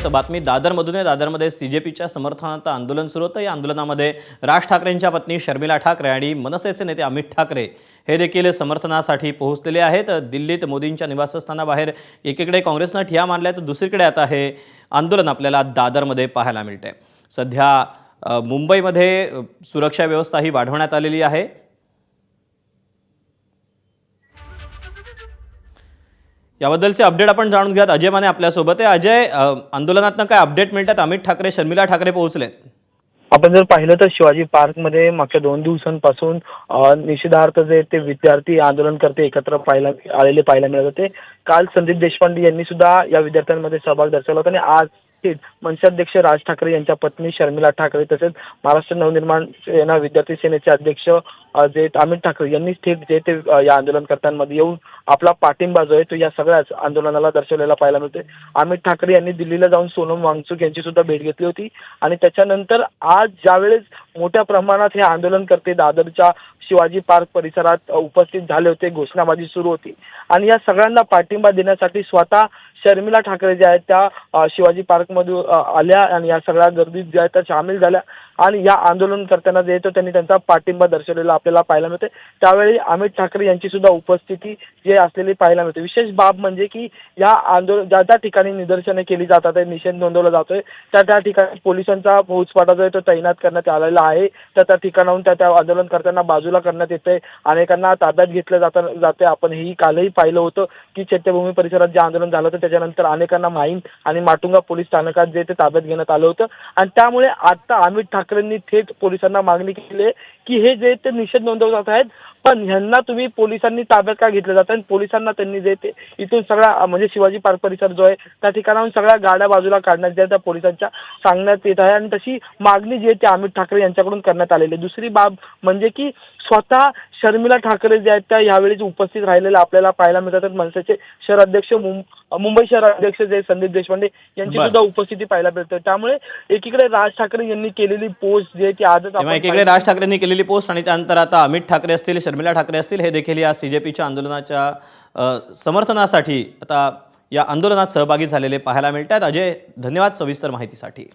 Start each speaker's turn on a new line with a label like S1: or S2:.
S1: बातमी दादरमधून आहे। दादरमध्ये सीजेपीच्या समर्थनार्थ आंदोलन सुरू होतं। या आंदोलनामध्ये राज ठाकरेंच्या पत्नी शर्मिला ठाकरे आणि मनसेचे नेते अमित ठाकरे हे देखील समर्थनासाठी पोहोचलेले आहेत। दिल्लीत मोदींच्या निवासस्थानाबाहेर एकीकडे काँग्रेसने ठिय्या मांडलाय तर दुसरीकडे आता हे आंदोलन आपल्याला दादरमध्ये पाहायला मिळते। सध्या मुंबईमध्ये सुरक्षा व्यवस्था ही वाढवण्यात आलेली आहे। याबद्दलचे अपडेट आपण जाणून घेऊयात। अजय माने आपल्या सोबत आहे। अजय, आंदोलनातनं काय अपडेट मिळतात? अमित ठाकरे शर्मिला ठाकरे पोहोचलेत।
S2: आपण जर पाहिलं तर शिवाजी पार्कमध्ये मागच्या 2 दिवसांपासून निषेधार्थ जे ते विद्यार्थी आंदोलनकर्ते एकत्र पाहायला मिळत होते। काल संदीप देशपांडे यांनी सुद्धा या विद्यार्थ्यांमध्ये सहभाग दर्शवला होता आणि आज थेट मनसेअध्यक्ष राज ठाकरे यांच्या पत्नी शर्मिला ठाकरे तसेच महाराष्ट्र नवनिर्माण सेना विद्यार्थी सेनेचे अध्यक्ष जे अमित ठाकरे यांनी थेट जे ते या आंदोलनकर्त्यांमध्ये येऊन आपला पाठिंबा जो आहे तो या सगळ्याच आंदोलनाला दर्शवलेला पाहायला मिळतोय। अमित ठाकरे यांनी दिल्लीला जाऊन सोनम वांगचुक यांची सुद्धा भेट घेतली होती आणि त्याच्यानंतर आज ज्यावेळेस मोठ्या प्रमाणात हे आंदोलनकर्ते दादरच्या शिवाजी पार्क परिसरात उपस्थित झाले होते, घोषणाबाजी सुरू होती आणि या सगळ्यांना पाठिंबा देण्यासाठी स्वतः शर्मिला ठाकरे ज्या आहेत त्या शिवाजी पार्कमध्ये आल्या आणि या सगळ्या गर्दीत ज्या आहेत त्या सामील झाल्या आणि या आंदोलनकर्त्यांना जे तो त्यांनी त्यांचा पाठिंबा दर्शवलेला आपल्याला पाहायला मिळते। त्यावेळी अमित ठाकरे यांची सुद्धा उपस्थिती जे असलेली पाहायला मिळते। विशेष बाब म्हणजे की या ज्या त्या ठिकाणी निदर्शने केली जातात, निषेध नोंदवला जातोय, त्या ठिकाणी पोलिसांचा फौजफाटा जो आहे तो तैनात करण्यात आलेला आहे। त्या ठिकाणाहून त्या आंदोलनकर्त्यांना बाजूला करण्यात येते, अनेकांना ताब्यात घेतलं जाते। आपण ही कालही पाहिलं होतं की चैत्यभूमी परिसरात जे आंदोलन झालं होतं त्याच्यानंतर अनेकांना माहीम आणि माटुंगा पोलीस स्थानकात जे ते ताब्यात घेण्यात आलं होतं आणि त्यामुळे आता अमित ठाकरेंनी थेट पोलिसांना मागणी केली आहे की हे जे ते निषेध नोंदवत आहेत पण ह्यांना तुम्ही पोलिसांनी ताब्यात का घेतलं जातं आणि पोलिसांना त्यांनी जे ते इथून सगळा म्हणजे शिवाजी पार्क परिसर जो आहे त्या ठिकाणाहून सगळ्या गाड्या बाजूला काढण्यात ज्या त्या पोलिसांच्या सांगण्यात येत आहे आणि तशी मागणी जी आहे ती अमित ठाकरे यांच्याकडून करण्यात आलेली आहे। दुसरी बाब म्हणजे की स्वतः शर्मिला ठाकरे जे आहेत त्या यावेळी उपस्थित राहिलेल्या आपल्याला पाहायला मिळतात। मनसेचे शहर अध्यक्ष मुंबई शहर अध्यक्ष जे संदीप देशपांडे यांची सुद्धा उपस्थिती पाहायला मिळते। त्यामुळे एकीकडे राज ठाकरे यांनी केलेली पोस्ट जे की आजच आपण
S1: एकीकडे राज ठाकरेंनी केलेली पोस्ट आणि त्यानंतर आता अमित ठाकरे असतील, शर्मिला ठाकरे असतील, हे देखील या सीजेपीच्या आंदोलनाच्या समर्थनासाठी आता या आंदोलनात सहभागी झालेले पाहायला मिळतात। अजय, धन्यवाद सविस्तर माहितीसाठी।